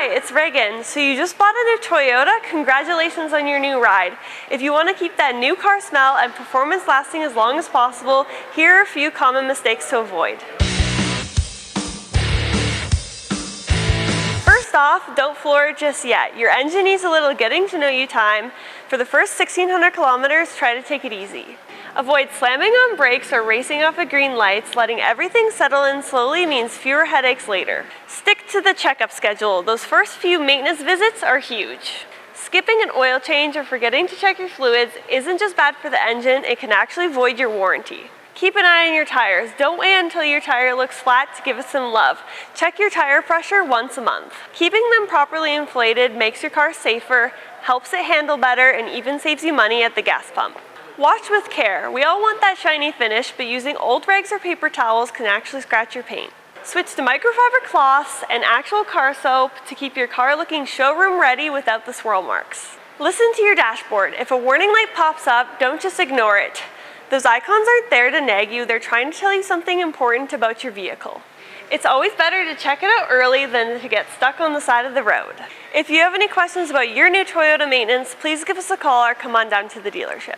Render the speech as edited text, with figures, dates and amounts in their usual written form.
Hi, it's Reagan. So you just bought a new Toyota? Congratulations on your new ride. If you want to keep that new car smell and performance lasting as long as possible, here are a few common mistakes to avoid. First off, don't floor it just yet. Your engine needs a little getting to know you time. For the first 1,600 kilometers, try to take it easy. Avoid slamming on brakes or racing off at green lights. Letting everything settle in slowly means fewer headaches later. Stick to the checkup schedule. Those first few maintenance visits are huge. Skipping an oil change or forgetting to check your fluids isn't just bad for the engine, it can actually void your warranty. Keep an eye on your tires. Don't wait until your tire looks flat to give it some love. Check your tire pressure once a month. Keeping them properly inflated makes your car safer, helps it handle better, and even saves you money at the gas pump. Watch with care. We all want that shiny finish, but using old rags or paper towels can actually scratch your paint. Switch to microfiber cloths and actual car soap to keep your car looking showroom ready without the swirl marks. Listen to your dashboard. If a warning light pops up, don't just ignore it. Those icons aren't there to nag you, they're trying to tell you something important about your vehicle. It's always better to check it out early than to get stuck on the side of the road. If you have any questions about your new Toyota maintenance, please give us a call or come on down to the dealership.